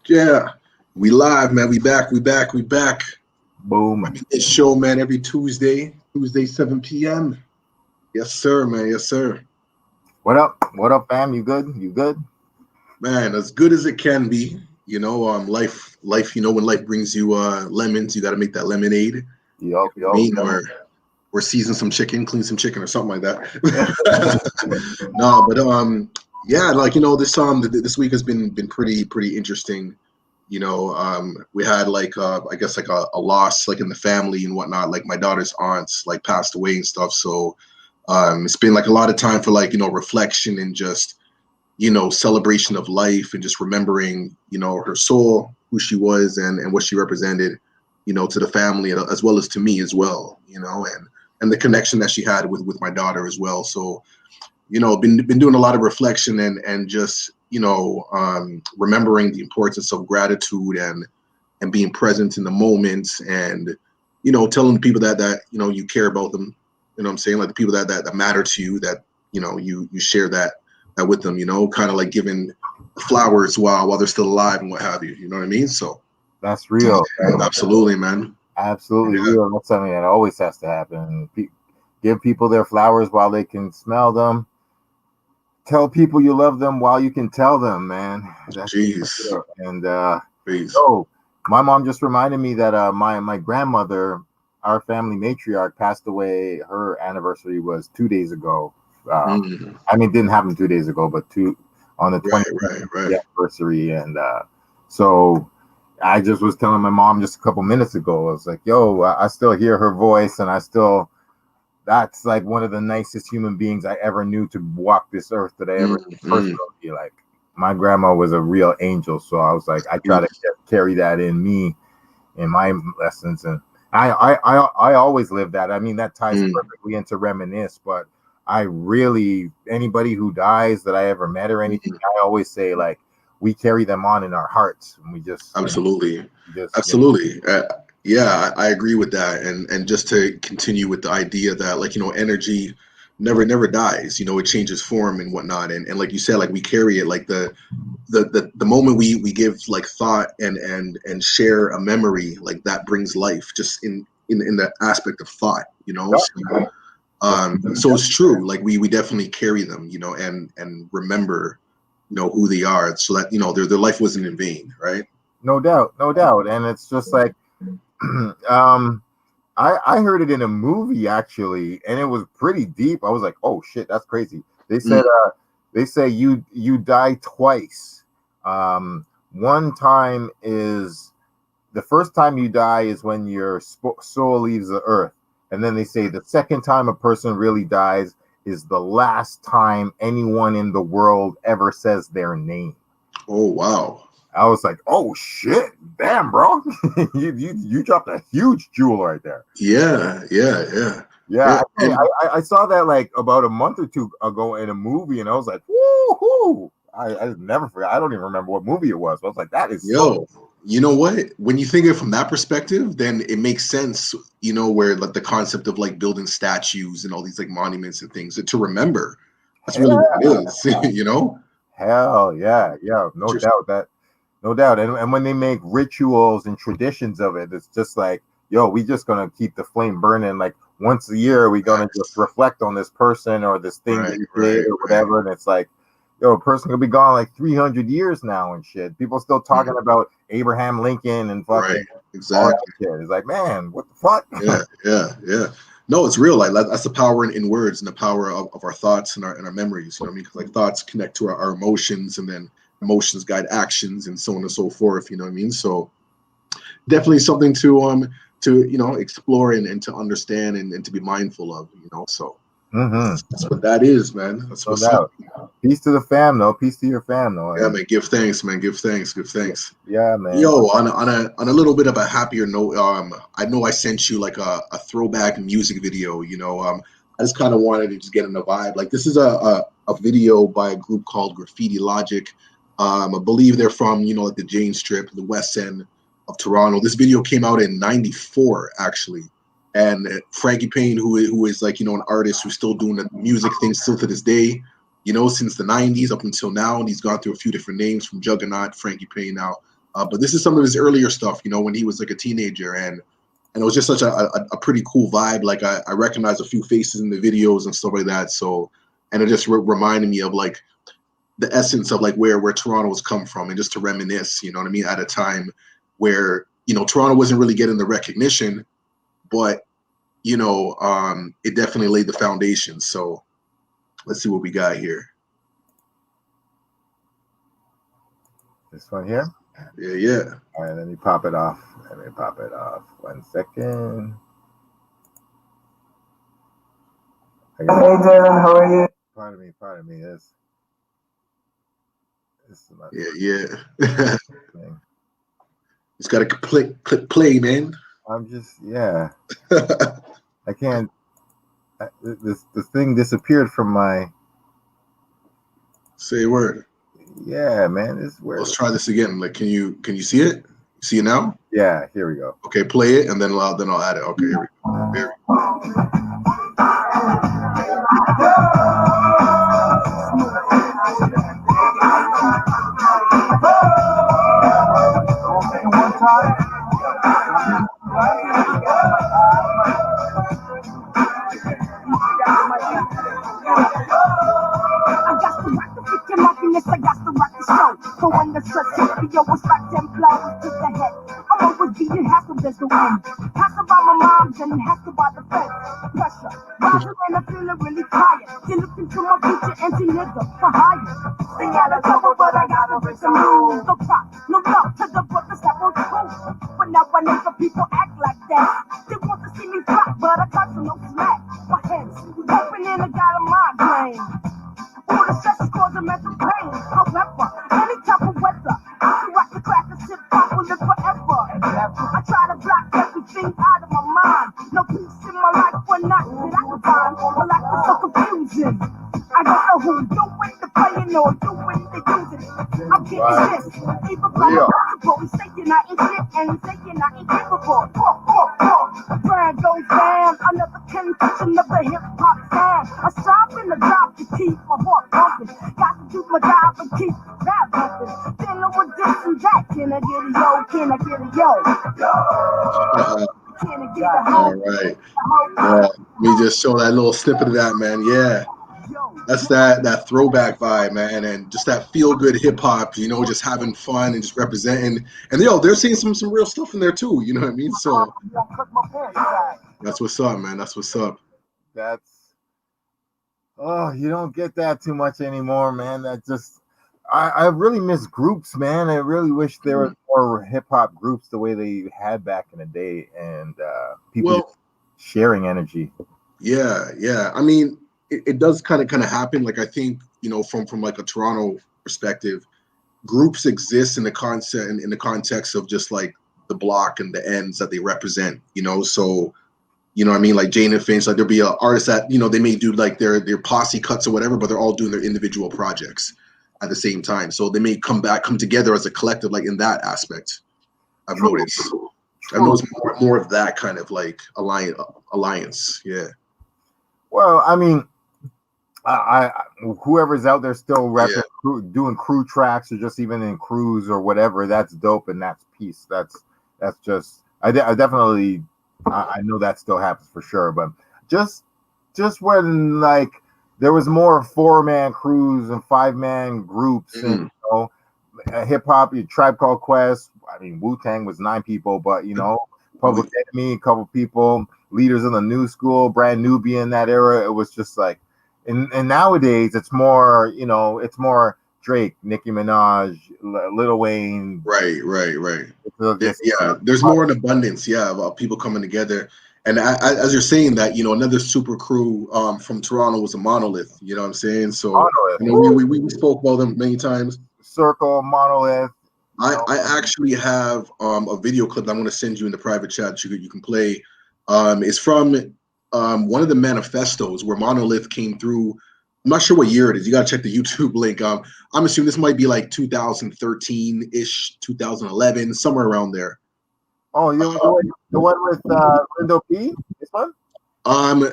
Yeah, we live, man. We back. Boom. Reminisce Show, man. Every Tuesday, 7 p.m. Yes, sir, man. Yes, sir. What up? What up, fam? You good? You good? Man, as good as it can be. Life. When life brings you lemons, you got to make that lemonade. Yup. I mean, or season some chicken, clean some chicken, or something like that. No, but yeah, this week has been pretty interesting. We had I guess like a loss like in the family and whatnot. Like my daughter's aunts like passed away and stuff. So it's been like a lot of time for reflection and just celebration of life and just remembering her soul, who she was, and what she represented, to the family as well as to me as well. And the connection that she had with my daughter as well. So been doing a lot of reflection and just remembering the importance of gratitude and being present in the moments and telling the people that you care about them. What I'm saying, like the people that matter to you, that you share that with them, kind of like giving flowers while they're still alive and what have you. You know what I mean? So that's real. Absolutely, man. Absolutely real. That's something that always has to happen. Give people their flowers while they can smell them. Tell people you love them while you can tell them, man. Jeez. And so my mom just reminded me that my grandmother, our family matriarch, passed away. Her anniversary was 2 days ago. I mean, it didn't happen 2 days ago, but on the 20th anniversary. And so I just was telling my mom just a couple minutes ago, I was like, yo, I still hear her voice, and that's like one of the nicest human beings I ever knew to walk this earth that I ever personally. Like, my grandma was a real angel. So I was like, I try to carry that in me, in my lessons. And I always live that. I mean, that ties perfectly into Reminisce, but anybody who dies that I ever met or anything, I always say, like, we carry them on in our hearts, and we just absolutely. Yeah, I agree with that. And just to continue with the idea that energy never dies. It changes form and whatnot. And like you said, like we carry it, like the moment we give like thought and share a memory, like that brings life just in the aspect of thought. So it's true. Like we definitely carry them, and remember, who they are, so that their life wasn't in vain, right? No doubt. And it's just like I heard it in a movie actually, and it was pretty deep. I was like, oh shit, that's crazy. They said they say you die twice. One time is the first time you die is when your soul leaves the earth. And then they say the second time a person really dies is the last time anyone in the world ever says their name. Oh, wow. I was like, oh, shit. Damn, bro. you dropped a huge jewel right there. Yeah. I saw that like about a month or two ago in a movie, and I was like, woohoo. I never forgot. I don't even remember what movie it was. But I was like, that is you know what? When you think of it from that perspective, then it makes sense, where like the concept of like building statues and all these like monuments and things to remember. That's really what it is, Hell yeah. No doubt. And when they make rituals and traditions of it, it's just like, yo, we just gonna keep the flame burning. Like once a year, we gonna just reflect on this person or this thing that you did or whatever. And it's like, yo, a person could be gone like 300 years now and shit. People still talking about Abraham Lincoln and fucking exactly. Shit. It's like, man, what the fuck? Yeah. No, it's real. Like that's the power in words and the power of our thoughts and our memories. You know what I mean? Because like thoughts connect to our emotions, and then emotions guide actions, and so on and so forth. You know what I mean? So definitely something to explore and to understand and to be mindful of. So. That's what that is, man. That's what's up. Peace to the fam, though. Peace to your fam, though. Yeah, man. Give thanks, man. Give thanks. Yeah, man. Yo, on a little bit of a happier note, I know I sent you like a throwback music video. I just kind of wanted to just get in the vibe. Like this is a video by a group called Graffiti Logic. I believe they're from like the Jane Strip, the West End of Toronto. This video came out in '94, actually. And Frankie Payne, who is like, an artist who's still doing the music thing still to this day, since the 90s up until now. And he's gone through a few different names, from Juggernaut, Frankie Payne now, But this is some of his earlier stuff, you know, when he was like a teenager, and it was just such a pretty cool vibe. Like I recognize a few faces in the videos and stuff like that. So, and it just reminded me of like the essence of like where Toronto's come from, and just to reminisce, you know what I mean, at a time where, you know, Toronto wasn't really getting the recognition, but you know, it definitely laid the foundation. So let's see what we got here. This one here? Yeah. All right, let me pop it off. 1 second. Hey, Dylan, how are you? Pardon me. This is not yeah. It's got to click play, man. I'm just, yeah. I can't. This thing disappeared from my. Say a word. Yeah, man, it's weird. Let's try this again. Like, can you see it? See it now? Yeah, here we go. Okay, play it, and then I'll add it. Okay, here we go. Here we go. I got to rock the show. So when the stress hits me, yo, it's like 10 flowers to the head. I'm always beating hassle, there's the wind. Hassle by my moms and hassle by the feds. Pressure, rising and I'm feeling really tired. You look into my future, empty nigga, for hire. Stay out of trouble, but I gotta break some rules. No pop, no love to the brothers that won't school. But now I know some people act like that. They want to see me flop, but I got some no slack. My head's open and I got a migraine. All the stress is causing mental pain. However, any type of weather, I can rock the crackers, tip top will live forever. I try to block everything out of my mind. No peace in my life for not that I can find. My life is so confusing. I don't know who doing the playing or doing the using. I'm getting this, even from the possible. He's saying I ain't shit and he's saying I ain't capable. Brand goes down, another condition of the hip hop sound. I strive in the job to keep my heart pumping. Got to do my job and keep rap pumping. Dealing with this and that. Can I get a yo? Can I get a yo? Can I get a ho? All right. Yeah, we just show that little snippet of that, man. Yeah. That's that throwback vibe, man, and just that feel good hip hop, you know, just having fun and just representing. And they're seeing some real stuff in there too, you know what I mean? So that's what's up, man. That's what's up. You don't get that too much anymore, man. That just I really miss groups, man. I really wish there were more hip hop groups the way they had back in the day, and people sharing energy. Yeah. I mean, it does kind of happen. Like, I think, you know, from like a Toronto perspective, groups exist in the context of just like the block and the ends that they represent, you know. So, you know what I mean, like Jane and Finch, like there'll be an artist that, you know, they may do like their posse cuts or whatever, but they're all doing their individual projects at the same time. So they may come together as a collective, like in that aspect. I've noticed more of that kind of like alliance. Yeah. Well, I mean, I whoever's out there still doing crew tracks or just even in crews or whatever, that's dope and that's peace. That's just I definitely I know that still happens for sure, but just when like there was more 4-man crews and 5-man groups and, you know, hip hop, Tribe Called Quest. I mean, Wu-Tang was 9 people, but you know, Public Enemy, a couple people, leaders in the new school, Brand Newbie in that era. It was just like, and nowadays it's more, you know, it's more Drake, Nicki Minaj, Lil Wayne. Right. There's more in abundance, of people coming together. And as you're saying that, you know, another super crew from Toronto was a Monolith. You know what I'm saying? So Monolith. You know, we spoke about them many times. Circle, Monolith. I actually have a video clip that I'm going to send you in the private chat. You can play. It's from one of the manifestos where Monolith came through. I'm not sure what year it is. You got to check the YouTube link. I'm assuming this might be like 2013-ish, 2011, somewhere around there. Oh, the one with Lindo P? This one?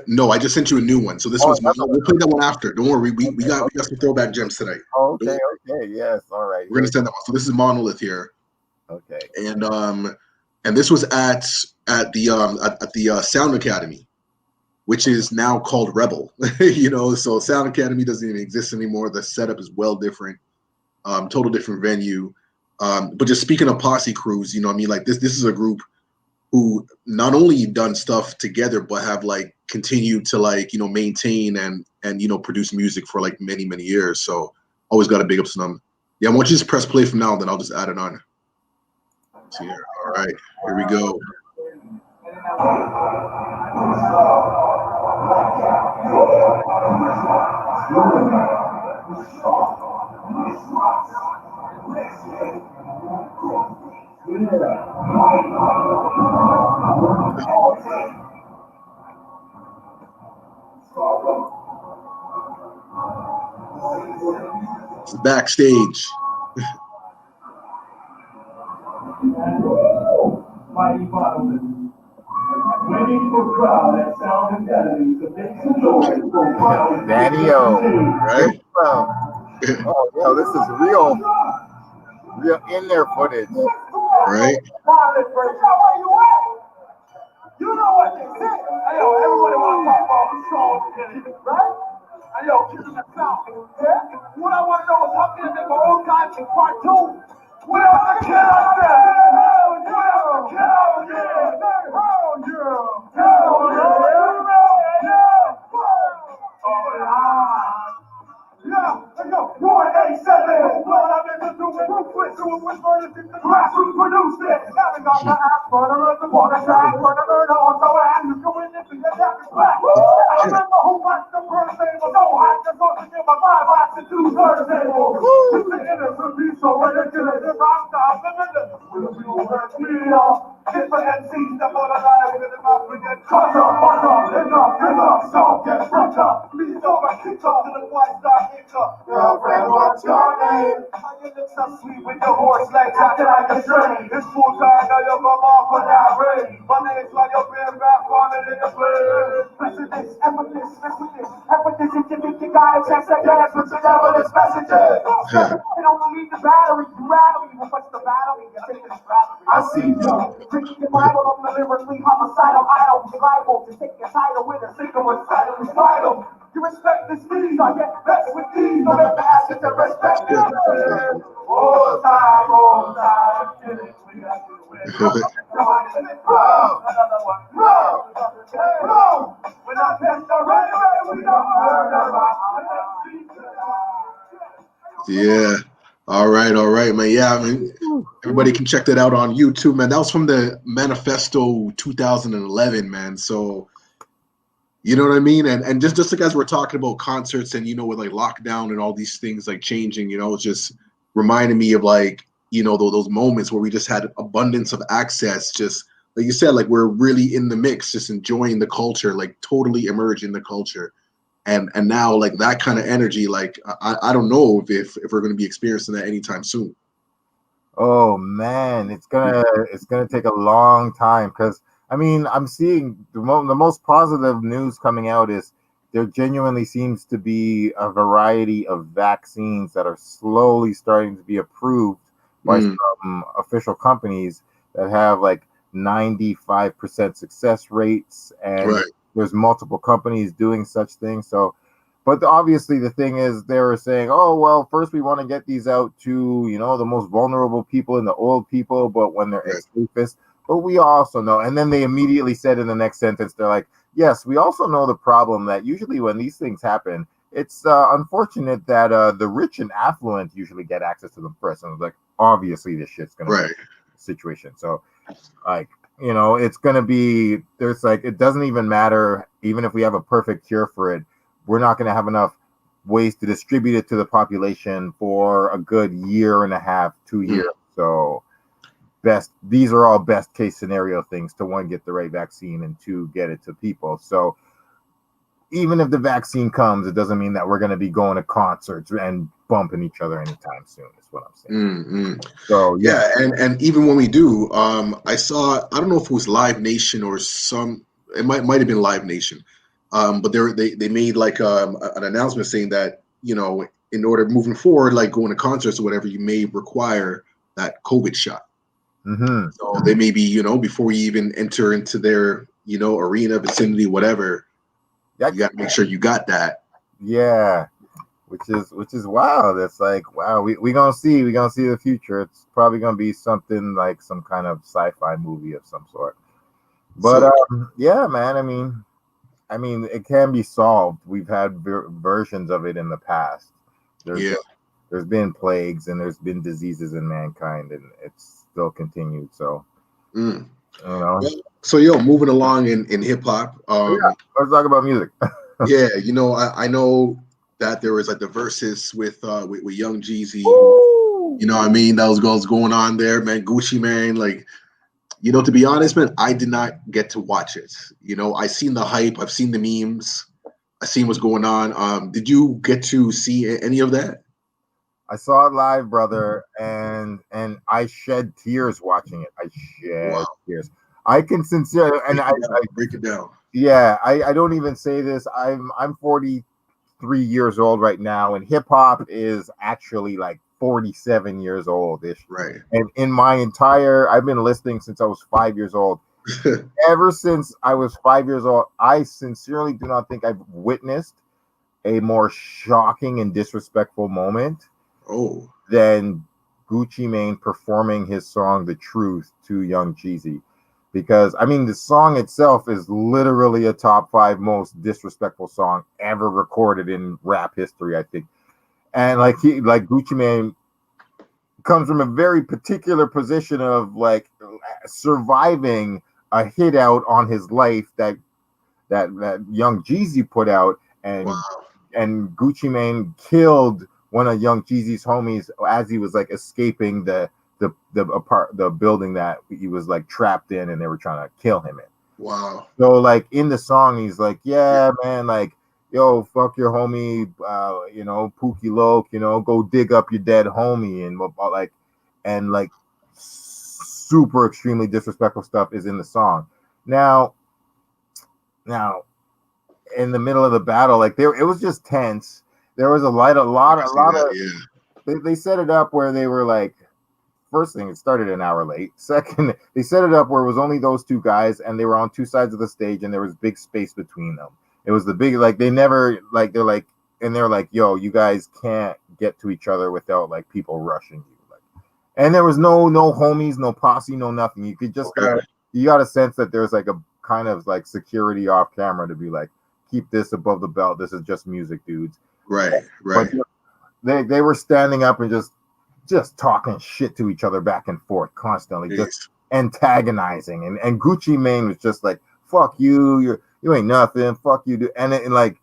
No, I just sent you a new one. So this one's mine. We'll play that one after. Don't worry, we got some throwback gems tonight. Okay, yes, all right. We're gonna send that one. So this is Monolith here. Okay. And this was at the Sound Academy, which is now called Rebel. So Sound Academy doesn't even exist anymore. The setup is well different, total different venue. But just speaking of posse crews, like this is a group who not only done stuff together, but have like continued to like, maintain and produce music for like many, many years. So always got to big up to them. Yeah, I want you to press play from now, then I'll just add it on. So here, all right, here we go. It's backstage. Mighty bottom. Waiting for crowd at Sound Academy to make some noise. Daddy-o. Right? Oh, yo, this is real in there footage. Right? You know what they say. Hey, yo, everybody want to talk about the song, right? Hey, yo, killing the sound. Yeah? What I want to know is how can I make my own time in part 2? What else I can out there? Hell yeah! Hell yeah! Hell yeah! Hell yeah! Oh, yeah! Yeah, hey yo, 187. What I've been doing, Brooklyn, doing with murders in the grassroots produced it. Having got the ass, but I learned the water track, but I learned on so I had to do it if you get that back. I remember who watched the first thing was so hot, just going to give my 5 watts and 2 thirds table. It's the innocent beast, so when they kill it, if I'm not limited, we'll do hurt me off. Different MCs that want to lie with it, not forget. Cut up, song get broke up. Please don't get kicked off to the white star. Girlfriend, what's your name? How you look so sweet with your horse legs acting like a train? It's full time, now you come off for that rain. My name's like you're being back, wanted in the plane. Listen this, effortless, effortless, if you think you got a chance to dance with your devilish messages. You don't believe the battery, you rattle me, what's the battery? You take this battery. I see you. Drinking your Bible, I'm deliberately homicidal, idle, liable to take your title with a single recital, is vital. You respect the speed, I get best with these. Don't ever ask you to respect it. All time, get it. We got to win. Another one. We're not pissed already, we don't Yeah. All right, man. Yeah, I mean, everybody can check that out on YouTube, man. That was from the Manifesto 2011, man. So, you know what I mean? And just like as we're talking about concerts and, with like lockdown and all these things like changing, it's just reminding me of like, those moments where we just had abundance of access, just like you said, like we're really in the mix, just enjoying the culture, like totally immersed in the culture. And now like that kind of energy, like I don't know if we're going to be experiencing that anytime soon. Oh man, it's gonna take a long time, because I mean, I'm seeing the most positive news coming out is there genuinely seems to be a variety of vaccines that are slowly starting to be approved by some official companies that have like 95% success rates, and there's multiple companies doing such things. So, but obviously the thing is, they were saying, oh, well, first we want to get these out to, the most vulnerable people and the old people, but when they're safest. But we also know, and then they immediately said in the next sentence, they're like, yes, we also know the problem that usually when these things happen, it's unfortunate that the rich and affluent usually get access to them first. And I was like, obviously this shit's going to be a situation. So like, it's going to be, there's like, it doesn't even matter, even if we have a perfect cure for it, we're not going to have enough ways to distribute it to the population for a good year and a half, 2 years. So these are all best case scenario things to, one, get the right vaccine, and 2, get it to people. So even if the vaccine comes, it doesn't mean that we're going to be going to concerts and bumping each other anytime soon, is what I'm saying. So yeah, and even when we do, I saw, I don't know if it was Live Nation or it might have been Live Nation, but they made like an announcement saying that, in order moving forward, like going to concerts or whatever, you may require that COVID shot. Mm-hmm. So they may be, you know, before you even enter into their, you know, arena, vicinity, whatever, you got to make sure you got that. Yeah, which is wow. That's like wow. We gonna see the future. It's probably gonna be something like some kind of sci-fi movie of some sort. But So, yeah, man. I mean, it can be solved. We've had versions of it in the past. There's been plagues and there's been diseases in mankind, and it's still continued. So, you know. So yo, moving along in hip hop. Let's talk about music. Yeah, you know, I know that there was like the verses with Young Jeezy. You know what I mean? That was going on there, man. Gucci Mane, like, you know, to be honest, man, I did not get to watch it. You know, I seen the hype, I've seen the memes, I seen what's going on. Did you get to see any of that? I saw it live, brother, and I shed tears watching it. I shed tears. I can sincerely, and I break it down. Yeah, I don't even say this. I'm 43 years old right now, and hip hop is actually like 47 years old ish. Right. And in my I've been listening since I was 5 years old. Ever since I was 5 years old, I sincerely do not think I've witnessed a more shocking and disrespectful moment than Gucci Mane performing his song "The Truth" to Young Jeezy. Because I mean, the song itself is literally a top 5 most disrespectful song ever recorded in rap history, I think. And like Gucci Mane comes from a very particular position of like surviving a hit out on his life that Young Jeezy put out, and Gucci Mane killed one of Young Jeezy's homies as he was like escaping the building that he was like trapped in, and they were trying to kill him in. Wow. So like in the song, he's like, yeah, man, like, yo, fuck your homie, you know, Pookie Loke, you know, go dig up your dead homie, and like super extremely disrespectful stuff is in the song. Now in the middle of the battle, like it was just tense. There was a lot of they set it up where they were like, first thing, it started an hour late. Second, they set it up where it was only those two guys, and they were on two sides of the stage, and there was big space between them. It was the big, like, they never, like, they're like, yo, you guys can't get to each other without like people rushing you. Like, and there was no homies, no posse, no nothing. You could just you got a sense that there's like a kind of like security off camera to be like, keep this above the belt. This is just music, dudes. Right. But they were standing up and just talking shit to each other back and forth constantly, just antagonizing. And Gucci Mane was just like, fuck you, you ain't nothing, fuck you, dude. And like,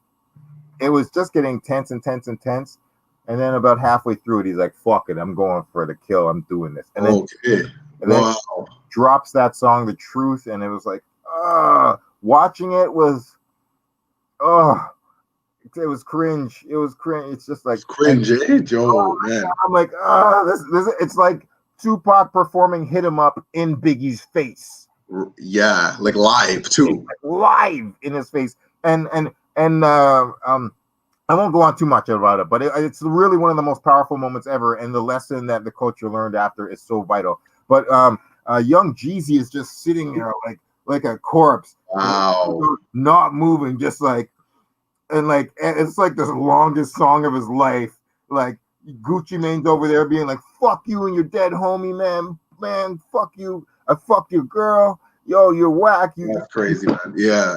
it was just getting tense. And then about halfway through it, he's like, fuck it, I'm going for the kill, I'm doing this. And then drops that song, The Truth, and it was like, watching it was, it was cringe. It was cringe. It's just like it's cringe, Joe. Man. I'm like, this. It's like Tupac performing "Hit 'Em Up" in Biggie's face. Yeah, like live too. Live in his face, and I won't go on too much about it, but it's really one of the most powerful moments ever, and the lesson that the culture learned after is so vital. But Young Jeezy is just sitting there like a corpse, not moving, just like. And like, it's like the longest song of his life. Like, Gucci Mane's over there being like, fuck you and your dead homie, man, fuck you. I fucked your girl. Yo, you're whack. That's crazy, man. Yeah.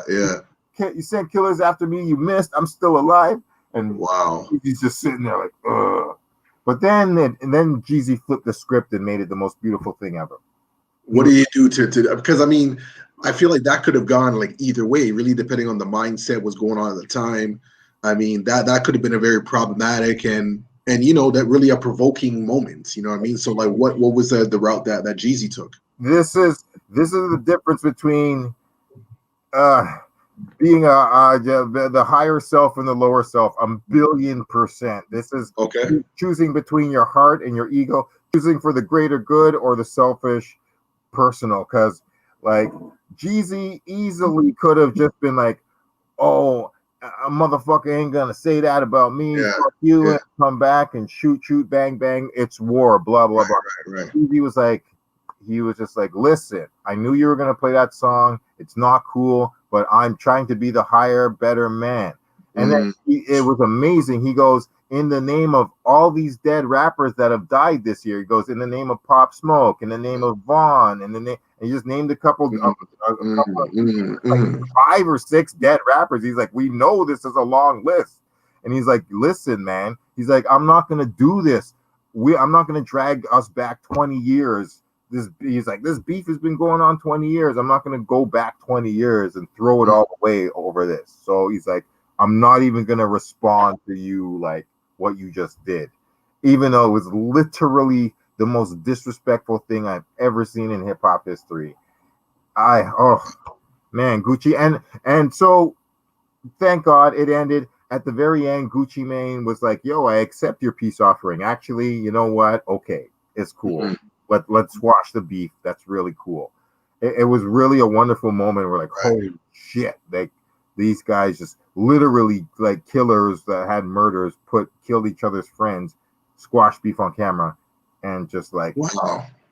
You sent killers after me. You missed. I'm still alive. And wow, he's just sitting there like, ugh. But then Jeezy flipped the script and made it the most beautiful thing ever. What do you do to because I mean, I feel like that could have gone like either way, really, depending on the mindset what's going on at the time. I mean, that could have been a very problematic and you know, that really a provoking moment. You know what I mean? So like, what was the route that Jeezy took? This is the difference between being the higher self and the lower self, 1,000,000,000%. This is choosing between your heart and your ego, choosing for the greater good or the selfish personal. Because like Jeezy easily could have just been like, oh, a motherfucker ain't gonna say that about me, fuck you, and come back and shoot, bang, bang, it's war, blah, blah, blah. Right. Jeezy was like, he was just like, listen, I knew you were going to play that song. It's not cool, but I'm trying to be the higher, better man. And then it was amazing. He goes, in the name of all these dead rappers that have died this year, he goes, in the name of Pop Smoke, in the name of Vaughn, in the name, and he just named a couple, like 5 or 6 dead rappers. He's like, we know this is a long list. And he's like, listen, man, he's like, I'm not going to do this. I'm not going to drag us back 20 years. He's like, this beef has been going on 20 years. I'm not going to go back 20 years and throw it all away over this. So he's like, I'm not even going to respond to you like what you just did, even though it was literally the most disrespectful thing I've ever seen in hip hop history. Man, Gucci. And so thank God it ended. At the very end, Gucci Mane was like, yo, I accept your peace offering. Actually, you know what? Okay, it's cool. Let's squash the beef. That's really cool. It was really a wonderful moment. We're like, holy shit. Like, these guys just literally, like killers that had murders, killed each other's friends, squash beef on camera, and just like,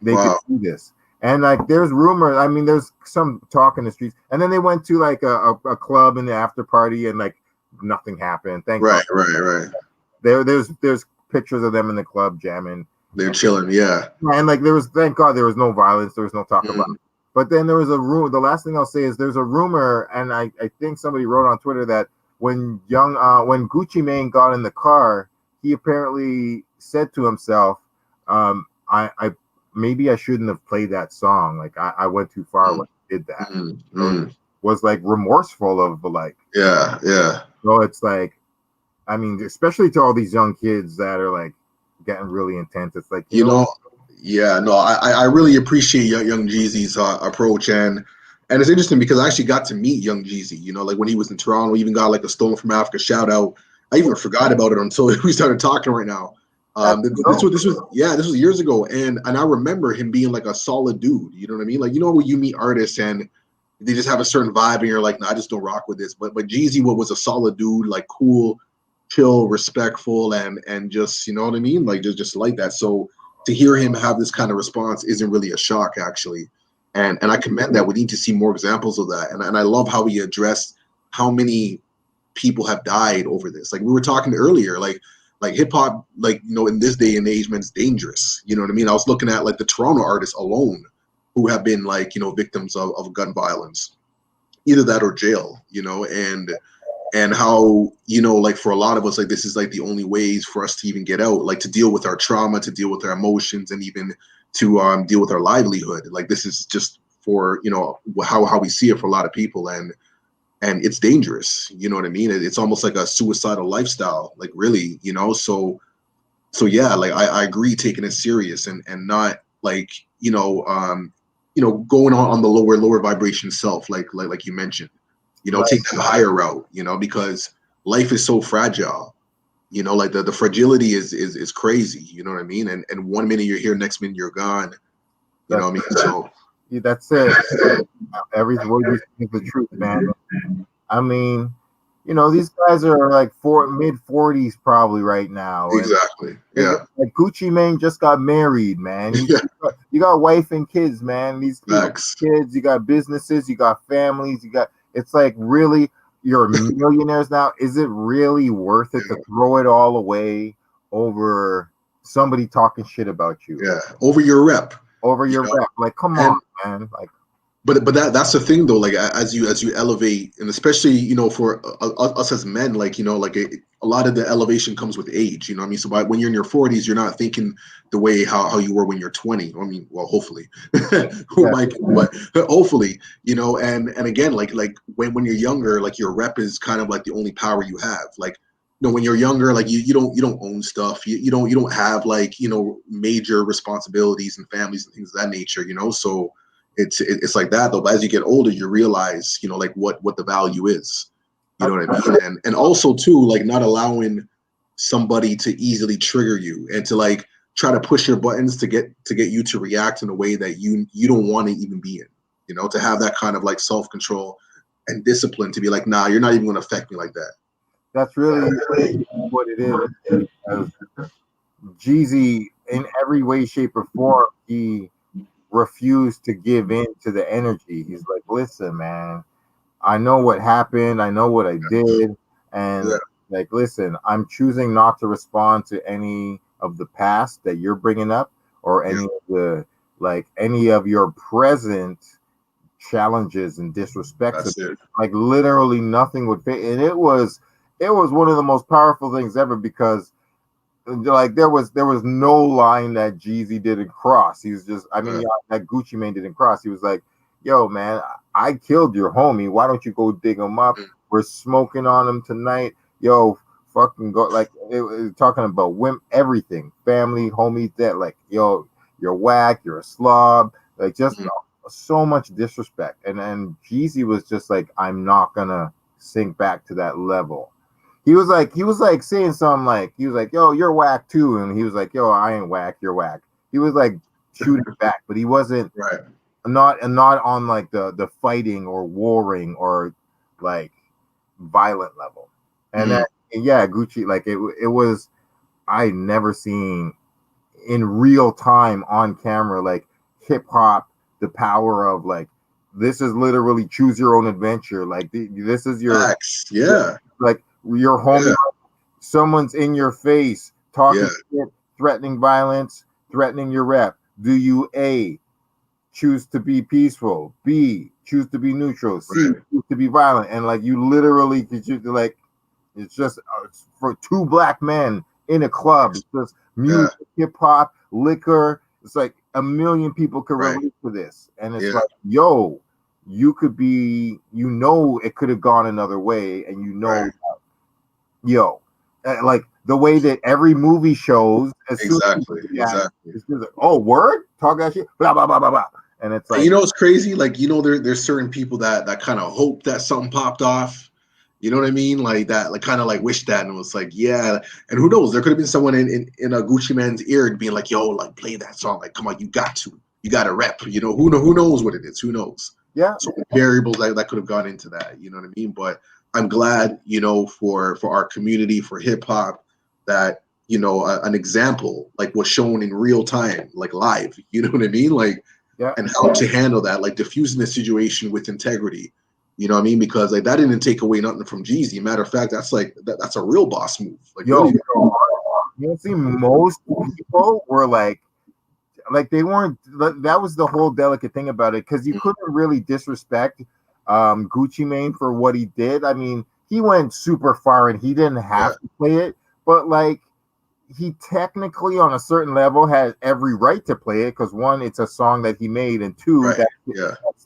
they could do this. And like, there's rumors. I mean, there's some talk in the streets. And then they went to like a club in the after party, and like, nothing happened. Thank God. Right. There's pictures of them in the club jamming. They're chilling, yeah. And like thank God there was no violence. There was no talk about it. But then there was a rumor. The last thing I'll say is there's a rumor, and I think somebody wrote on Twitter that when Gucci Mane got in the car, he apparently said to himself, I maybe I shouldn't have played that song. Like I went too far when I did that. So was like remorseful of like, yeah. So it's like, I mean, especially to all these young kids that are like getting really intense. It's like, you know, I really appreciate young Jeezy's approach, and it's interesting because I actually got to meet young Jeezy, you know, like when he was in Toronto. Even got like a Stolen from Africa shout out. I even forgot about it until we started talking right now. This was years ago, and I remember him being like a solid dude. You know what I mean? Like, you know, when you meet artists and they just have a certain vibe, and you're like, nah, I just don't rock with this. But Jeezy was a solid dude, like cool, chill, respectful, and just, you know what I mean? Like just like that. So to hear him have this kind of response isn't really a shock, actually. And I commend that. We need to see more examples of that. And I love how he addressed how many people have died over this. Like we were talking earlier, like hip hop, like, you know, in this day and age, man, it's dangerous. You know what I mean? I was looking at like the Toronto artists alone who have been like, you know, victims of gun violence, either that or jail, you know, and how, you know, like for a lot of us, like this is like the only ways for us to even get out, like to deal with our trauma, to deal with our emotions, and even to deal with our livelihood. Like this is just for, you know, how we see it for a lot of people, and it's dangerous. You know what I mean? It's almost like a suicidal lifestyle, like really, you know. So yeah, like I agree, taking it serious and not like, you know, going on the lower vibration self, like you mentioned. You know, take the higher route, you know, because life is so fragile, you know, like the fragility is crazy, you know what I mean? And 1 minute you're here, next minute you're gone, you know what I mean? So that's it. Every word you speak is the truth, man. I mean, you know, these guys are like mid-40s probably right now. Exactly. Yeah. Like Gucci Mane just got married, man. You got wife and kids, man. These kids, you got businesses, you got families, it's like, really, you're millionaires now. Is it really worth it to throw it all away over somebody talking shit about you? Yeah, over your rep. Like, come on, man. Like, but that's the thing though. Like as you elevate, and especially, you know, for us as men, like, you know, like a lot of the elevation comes with age. You know what I mean? So when you're in your 40s, you're not thinking the way how you were when you're 20. I mean, well, hopefully, but hopefully, you know. And again, like when you're younger, like your rep is kind of like the only power you have. Like, you know, when you're younger, like you don't own stuff. You don't have like, you know, major responsibilities and families and things of that nature. You know, so. It's like that though. But as you get older, you realize, you know, like what the value is. You know what I mean? And also too, like not allowing somebody to easily trigger you and to like try to push your buttons to get you to react in a way that you don't want to even be in. You know, to have that kind of like self-control and discipline to be like, nah, you're not even going to affect me like that. That's really what it is. Jeezy, in every way, shape, or form, he refused to give in to the energy. He's like, listen, man, I know what happened. I know what I did. And like, listen, I'm choosing not to respond to any of the past that you're bringing up or any of the, like, any of your present challenges and disrespects. That's it. Like, literally nothing would fit. And it was one of the most powerful things ever, because like there was no line that Jeezy didn't cross. He was just, I mean, that Gucci Mane didn't cross. He was like, yo, man, I killed your homie. Why don't you go dig him up? We're smoking on him tonight. Yo, fucking go. Like, it talking about everything, family, homie, that, like, yo, you're whack, you're a slob. Like, just so much disrespect. And Jeezy was just like, I'm not gonna sink back to that level. He was like saying something like, he was like, yo, you're whack too. And he was like, yo, I ain't whack, you're whack. He was like shooting back, but he wasn't not on like the fighting or warring or like violent level. And that, Gucci, like it was, I never seen in real time on camera, like hip hop, the power of like, this is literally choose your own adventure. Like this is your like your homie, someone's in your face talking shit, threatening violence, threatening your rep. Do you A, choose to be peaceful, B, choose to be neutral, C, choose to be violent? And like, you literally could choose to, like, it's just for two black men in a club. It's just music, hip hop, liquor. It's like a million people could relate to this. And it's like, yo, you could be, it could have gone another way, and like the way that every movie shows. Exactly. It's just like, oh, word, talk that shit, blah blah blah blah blah. And it's like, it's crazy. Like, there's certain people that kind of hope that something popped off. You know what I mean? Like that, like kind of like wish that, and it was like, and who knows? There could have been someone in a Gucci Mane's ear being like, yo, like play that song. Like, come on, you got to rep. Who knows what it is? Who knows? Yeah. So variables that could have gone into that. You know what I mean? But I'm glad, for our community, for hip hop, that an example like was shown in real time, like live. You know what I mean? Like, and how to handle that, like diffusing the situation with integrity. You know what I mean? Because like that didn't take away nothing from Jeezy. Matter of fact, that's like that's a real boss move. Like, you see, most people were like they weren't. That was the whole delicate thing about it, because you couldn't really disrespect Gucci Mane for what he did. I mean, he went super far and he didn't have to play it, but like, he technically on a certain level had every right to play it, because one, it's a song that he made, and two,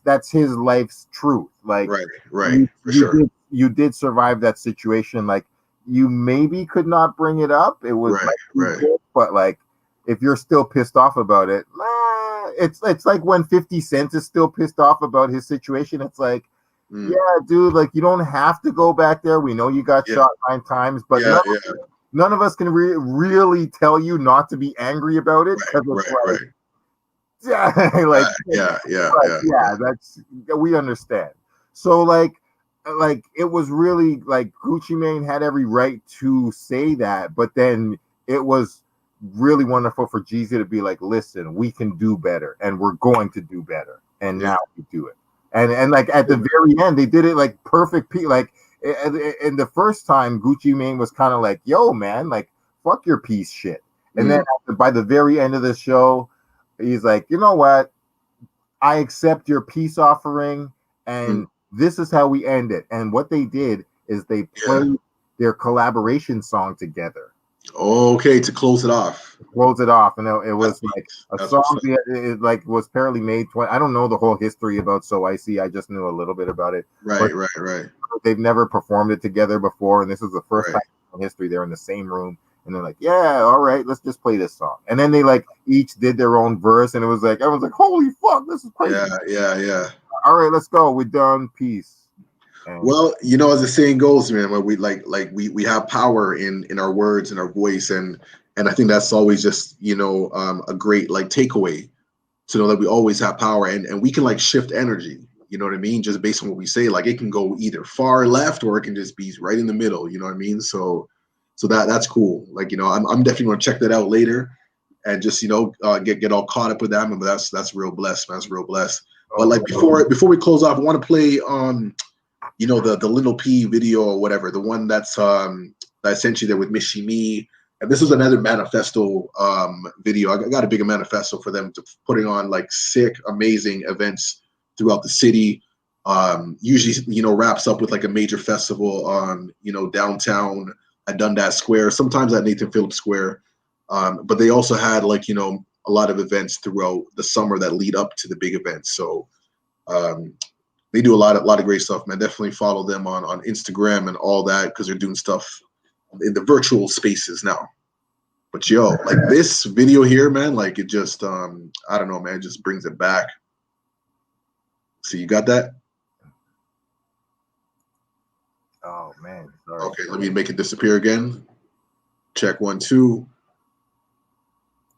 that's his life's truth. Like, you did survive that situation. Like, you maybe could not bring it up. It was but like, if you're still pissed off about it, it's like when 50 Cent is still pissed off about his situation. It's like, yeah, dude, like, you don't have to go back there. We know you got shot 9 times, but none of us can really tell you not to be angry about it. That's, we understand. So like it was really like Gucci Mane had every right to say that, but then it was really wonderful for Jeezy to be like, listen, we can do better, and we're going to do better, and now we do it. And like at the very end, they did it like perfect. Like, and the first time Gucci Mane was kind of like, yo, man, like, fuck your piece shit. And then by the very end of the show, he's like, you know what? I accept your peace offering, and this is how we end it. And what they did is they played their collaboration song together. Okay, to close it off. And it was like a song it like was apparently made. I don't know the whole history about So Icy. I just knew a little bit about it. Right. They've never performed it together before, and this is the first time in history they're in the same room. And they're like, yeah, all right, let's just play this song. And then they like each did their own verse, and it was like, everyone's like, holy fuck, this is crazy. Yeah. All right, let's go. We're done. Peace. And well, as the saying goes, man, when we we have power in our words and our voice, and I think that's always just a great like takeaway to know that we always have power, and we can like shift energy. You know what I mean? Just based on what we say, like it can go either far left or it can just be right in the middle. You know what I mean? So that's cool. Like, I'm definitely going to check that out later. and just get all caught up with that. But that's real blessed, man. That's real blessed. But like before we close off, I want to play the Little P video or whatever, the one that's that I sent you there with Mishimi. And this is another manifesto video. I got a bigger manifesto for them to putting on like sick, amazing events throughout the city. Usually, wraps up with like a major festival downtown at Dundas Square, sometimes at Nathan Phillips Square. But they also had like, a lot of events throughout the summer that lead up to the big events. So they do a lot of great stuff, man. Definitely follow them on Instagram and all that, because they're doing stuff in the virtual spaces now. But like this video here, man, like it just I don't know, man, it just brings it back. See, you got that? Oh man, sorry. Okay, let me make it disappear again. Check 1 2.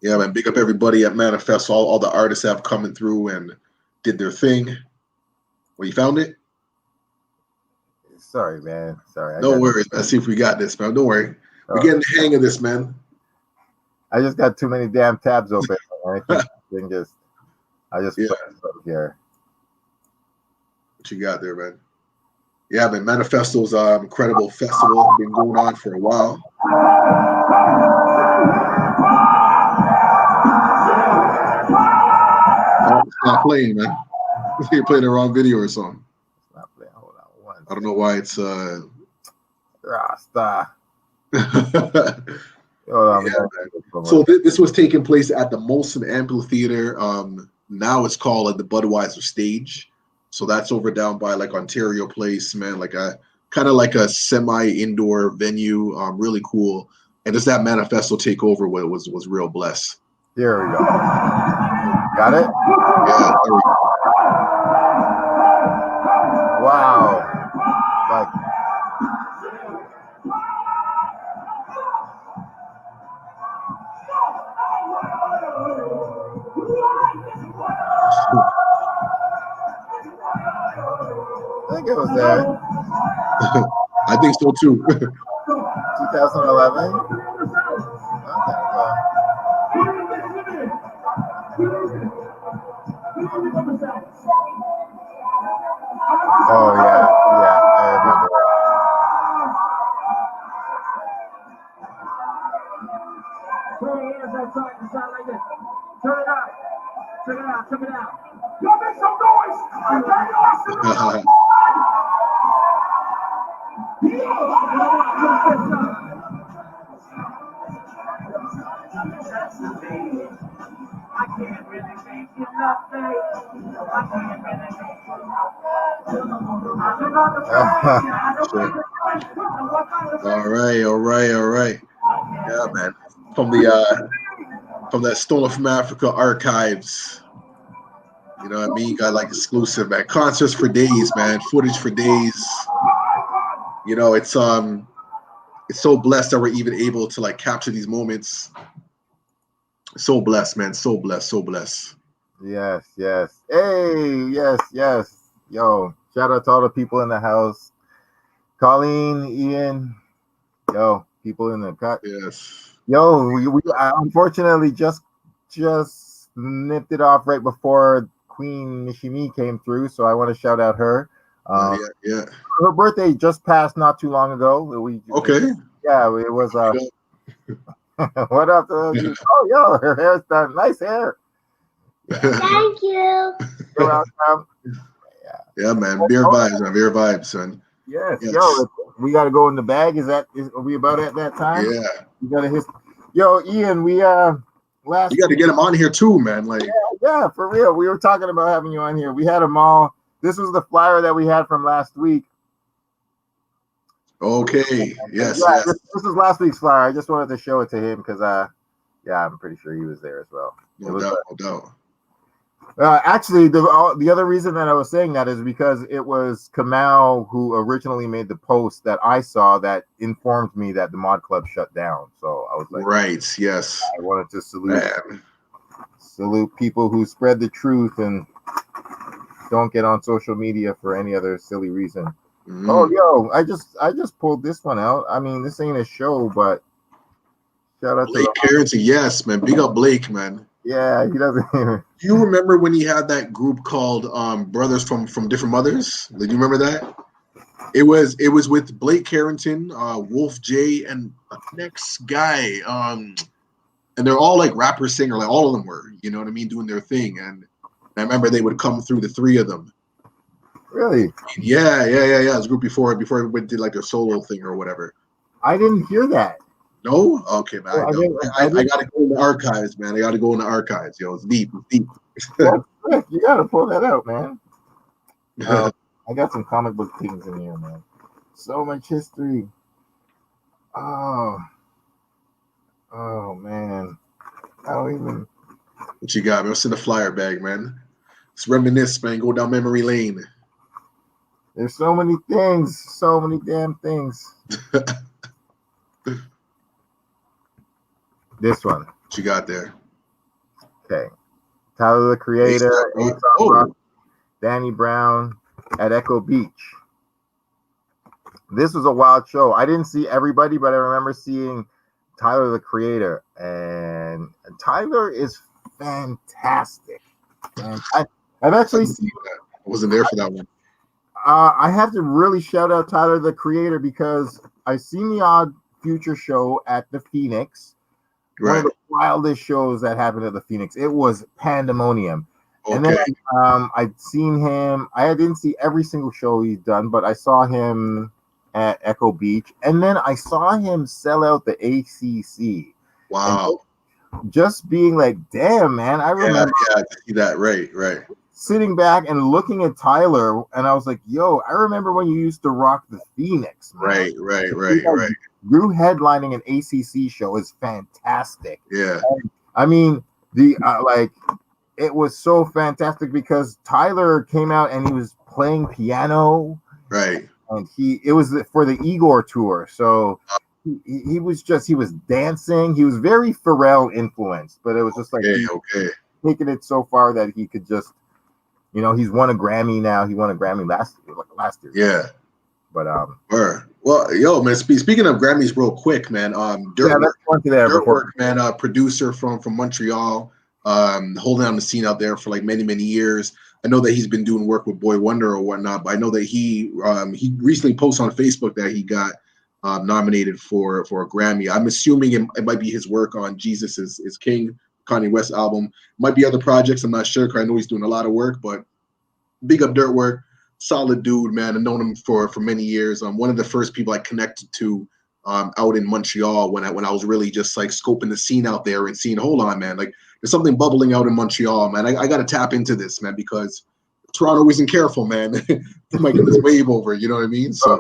Yeah, man, big up everybody at Manifest. All the artists have coming through and did their thing. Well, you found it? Sorry, man. Sorry. No worries. Let's see if we got this, man. Don't worry. We're getting the hang of this, man. I just got too many damn tabs open. I just put it here. What you got there, man? Yeah, man. Manifesto's incredible festival. Been going on for a while. Oh, it's not playing, man. You're playing the wrong video or something. It's not playing. Hold on. I don't know why it's Rasta. So this was taking place at the Molson Amphitheater. Now it's called like the Budweiser Stage. So that's over down by like Ontario Place, man. Like a kind of like a semi-indoor venue. Really cool. And just that manifesto takeover was real blessed. Here we go. Got it? Yeah. There we go. Wow. Like. I think it was there. I think so too. 2011. Oh yeah, I remember. Turn it up. Check it out. Y'all make some noise. All right. Yeah, man. From that Stolen from Africa archives. You know what I mean? Got like exclusive, man. Concerts for days, man. Footage for days. It's so blessed that we're even able to like capture these moments. So blessed, man. So blessed. Yes. Hey, yes. Yo, shout out to all the people in the house. Colleen, Ian. Yo, people in the cut. Yes. Yo, we unfortunately just nipped it off right before Queen Mishimi came through, so I want to shout out her. Yeah. Her birthday just passed not too long ago. Okay. It was. What up? Oh, yo, her hair's done. Nice hair. Thank you. You're welcome. Yeah, man. Beer vibes, son. Yes. Yo, we got to go in the bag. Are we about at that time? Yeah. You got to hit. Yo, Ian, we you got to get him on here too, man. Like. Yeah, for real. We were talking about having you on here. We had them all. This was the flyer that we had from last week. Okay. Yes. This was last week's flyer. I just wanted to show it to him because, I'm pretty sure he was there as well. No doubt. Actually, the other reason that I was saying that is because it was Kamau who originally made the post that I saw that informed me that the Mod Club shut down. So I was like, right, yes. I wanted to salute people who spread the truth and don't get on social media for any other silly reason. Oh, yo, I just pulled this one out. I mean, this ain't a show, but Shout out Blake to Carrington. Yes, man. Big up Blake, man. Yeah, he doesn't even. Do you remember when he had that group called Brothers from Different Mothers? Do you remember that? It was with Blake Carrington, Wolf J, and the next guy. And they're all like rapper singer, like all of them were, you know what I mean, doing their thing. And I remember they would come through, the three of them. Really? Yeah. It was a group before we did like a solo thing or whatever. I didn't hear that. No? Okay, man. Well, I gotta go in the archives, man. I gotta go in the archives, yo. It's deep. You gotta pull that out, man. I got some comic book things in here, man. So much history. Oh man. I don't even. What you got, man? What's in the flyer bag, man? Let's reminisce, man. Go down memory lane. There's so many things, so many damn things. This one. What you got there? Okay. Tyler, the Creator, Rock, Danny Brown at Echo Beach. This was a wild show. I didn't see everybody, but I remember seeing Tyler, the Creator. And Tyler is fantastic. And I've actually seen that. I wasn't there for that one. I have to really shout out Tyler, the Creator, because I've seen the Odd Future show at the Phoenix. Right. One of the wildest shows that happened at the Phoenix. It was pandemonium. Okay. And then I'd seen him. I didn't see every single show he's done, but I saw him at Echo Beach. And then I saw him sell out the ACC. Wow. Just being like, damn, man. I remember I see that. Right. Sitting back and looking at Tyler, and I was like, yo, I remember when you used to rock the Phoenix, man. Right. You headlining an ACC show is fantastic. Yeah. And, I mean, it was so fantastic because Tyler came out and he was playing piano. Right. And it was for the Igor tour. So he was dancing. He was very Pharrell influenced, but it was just taking it so far that he could just, he's won a Grammy now. He won a Grammy last year. Yeah. But well, yo, man. Speaking of Grammys, real quick, man. Dirtwork, man. Producer from Montreal, holding down the scene out there for like many years. I know that he's been doing work with Boy Wonder or whatnot, but I know that he recently posted on Facebook that he got nominated for a Grammy. I'm assuming it might be his work on Jesus is King, Kanye West album. Might be other projects. I'm not sure because I know he's doing a lot of work, but big up Dirtwork. Solid dude, man. I've known him for many years. One of the first people I connected to out in Montreal when I was really just like scoping the scene out there and seeing, hold on, man, like there's something bubbling out in Montreal, man. I got to tap into this, man, because Toronto isn't careful, man. They might get this wave over, you know what I mean? So,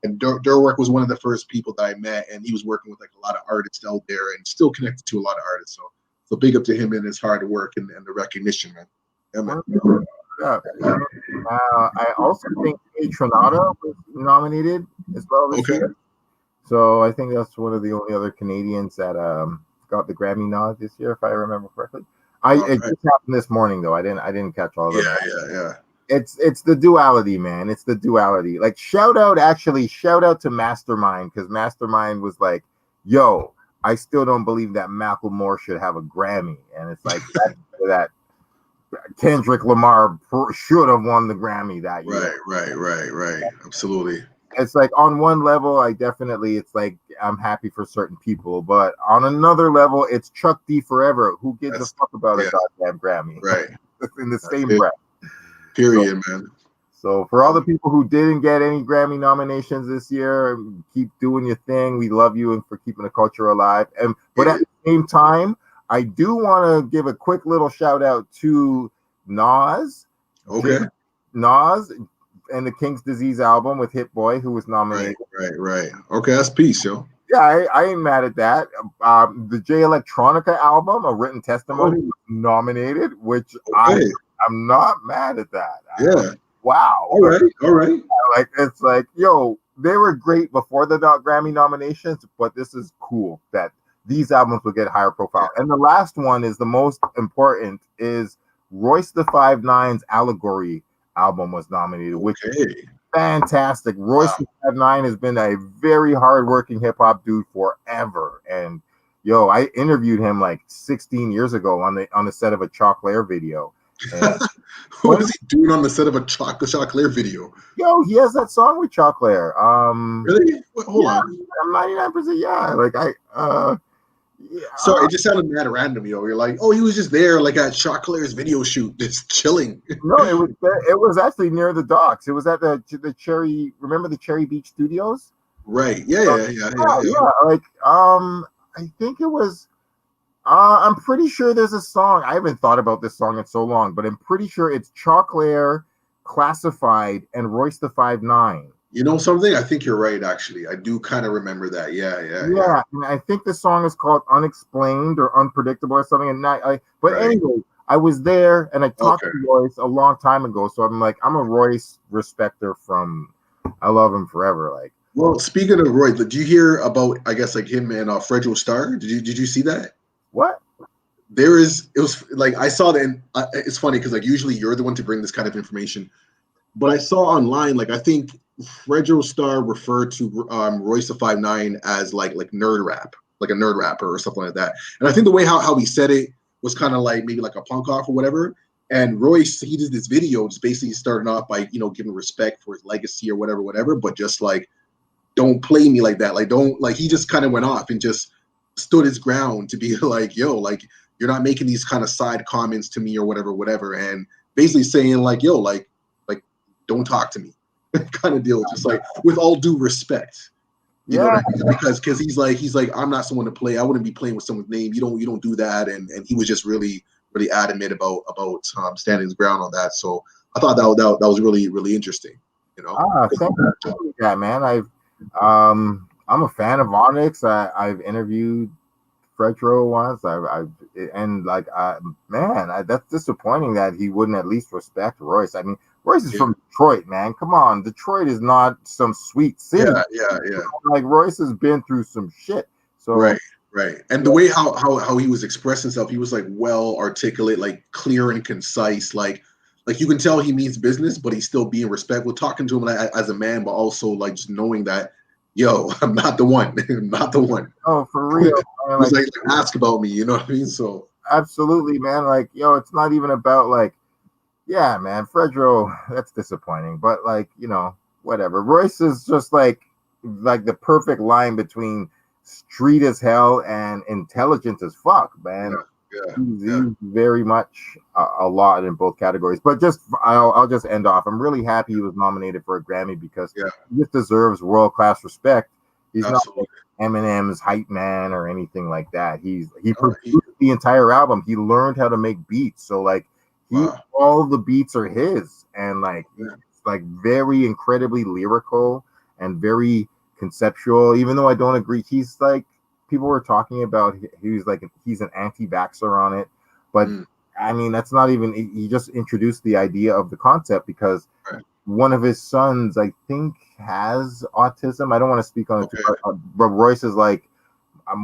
and Dirtwork was one of the first people that I met, and he was working with like a lot of artists out there and still connected to a lot of artists. So big up to him and his hard work and the recognition, man. Yeah, man. I also think Tronado was nominated as well this year. So I think that's one of the only other Canadians that got the Grammy nod this year, if I remember correctly. It just happened this morning though. I didn't catch all of them. Yeah. It's the duality, man. It's the duality. Like shout out to Mastermind, because Mastermind was like, yo, I still don't believe that Macklemore should have a Grammy. And it's like that Kendrick Lamar should have won the Grammy that year. Right. Absolutely. It's like on one level, it's like I'm happy for certain people, but on another level, it's Chuck D forever. Who gives a fuck about a goddamn Grammy? Right. In the same breath. Period, man. So for all the people who didn't get any Grammy nominations this year, keep doing your thing. We love you and for keeping the culture alive. But at the same time, I do want to give a quick little shout out to Nas. Okay. Nas and the King's Disease album with Hit Boy, who was nominated. Right. Okay, that's peace, yo. Yeah, I ain't mad at that. The J Electronica album, A Written Testimony, was nominated, which I'm not mad at that. Yeah. Wow. All right. Like it's like, yo, they were great before the Grammy nominations, but this is cool that these albums will get higher profile. And the last one is the most important, is Royce the 5'9's Allegory album was nominated, which is fantastic. Royce the 5'9 has been a very hardworking hip hop dude forever. And Yo, I interviewed him like 16 years ago on the set of a Chocolare video. And what was he doing on the set of a Chocolare video? Yo, he has that song with Chocolare. Really? Wait, hold on. I'm 99%. Yeah, like Sorry, it just sounded mad random, yo. You're like, oh, he was just there, like at Chocolare's video shoot, just chilling. No, it was actually near the docks. It was at the Cherry. Remember the Cherry Beach Studios? Right. Yeah. Like, I think it was. I'm pretty sure there's a song. I haven't thought about this song in so long, but I'm pretty sure it's Chocolare, Classified, and Royce the 5'9". You know something? I think you're right. Actually, I do kind of remember that. Yeah. And I think the song is called "Unexplained" or "Unpredictable" or something. And anyway, I was there and I talked to Royce a long time ago. So I'm a Royce respecter I love him forever. Like, well, speaking of Royce, did you hear about? I guess like him and Fredro Starr. Did you see that? What? It was like I saw that. And it's funny because like usually you're the one to bring this kind of information, but I saw online like I think Fredro Starr referred to Royce the 5'9" as like nerd rap, like a nerd rapper or something like that. And I think the way how he said it was kind of like maybe like a punk off or whatever. And Royce, he did this video just basically starting off by giving respect for his legacy or whatever, but just like don't play me like that, like don't like he just kind of went off and just stood his ground to be like, yo, like you're not making these kind of side comments to me or whatever, and basically saying like, yo, like don't talk to me. Kind of deal, just like with all due respect, you know what I mean? Because he's like I'm not someone to play. I wouldn't be playing with someone's name. You don't do that, and he was just really adamant about standing his ground on that. So I thought that was really interesting. Thank you, yeah, man. I'm a fan of Onyx. I've interviewed Fredro once. That's disappointing that he wouldn't at least respect Royce. I mean, Royce is from Detroit, man. Come on, Detroit is not some sweet city. Yeah. Like Royce has been through some shit. So right. And the way how he was expressing himself, he was like well articulate, like clear and concise, like you can tell he means business, but he's still being respectful, talking to him as a man, but also like just knowing that, yo, I'm not the one. I'm not the one. Oh, for real. Man. Like ask about me, you know what I mean? So absolutely, man. Like, yo, it's not even about like, yeah, man, Fredro, that's disappointing. But like, whatever. Royce is just like the perfect line between street as hell and intelligent as fuck, man. He's very much a lot in both categories. But I'll just end off. I'm really happy he was nominated for a Grammy because he just deserves world-class respect. He's not like Eminem's hype man or anything like that. He produced the entire album. He learned how to make beats. So like all the beats are his, and like it's like very incredibly lyrical and very conceptual. Even though I don't agree, he's like people were talking about he's an anti-vaxxer on it, but I mean that's not even. He just introduced the idea of the concept because one of his sons, I think, has autism. I don't want to speak on it, but Royce is like,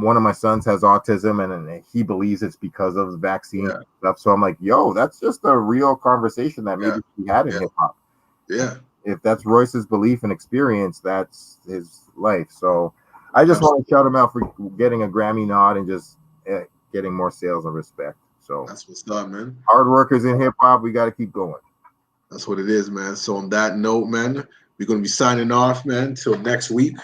one of my sons has autism, and he believes it's because of the vaccine stuff. So I'm like, yo, that's just a real conversation that maybe we had in hip hop. Yeah. If that's Royce's belief and experience, that's his life. So I just want to shout him out for getting a Grammy nod and just getting more sales and respect. So that's what's up, man. Hard workers in hip hop, we got to keep going. That's what it is, man. So on that note, man, we're going to be signing off, man, till next week.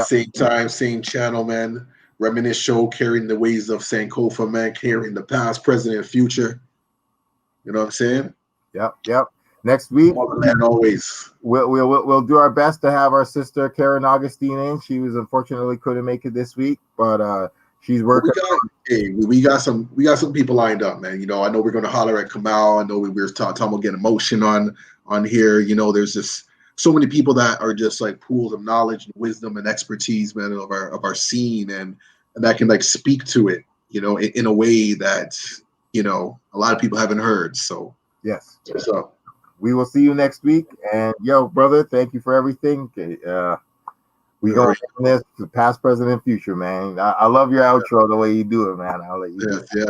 Same time, same channel, man. Reminisce Show, carrying the ways of Sankofa, man, carrying the past, present, and future. You know what I'm saying? Yep. Next week, always. We'll do our best to have our sister Karen Augustine in. She unfortunately couldn't make it this week, but she's working. We got some people lined up, man. I know we're gonna holler at Kamal. I know we were talking about getting emotion on here. There's just so many people that are just like pools of knowledge and wisdom and expertise, man, of our scene, and that can like speak to it, in a way that a lot of people haven't heard. So yes. What's up? We will see you next week. And yo, brother, thank you for everything. We go from this to past, present, and future, man. I love your outro, the way you do it, man. I'll let you do it. Yeah.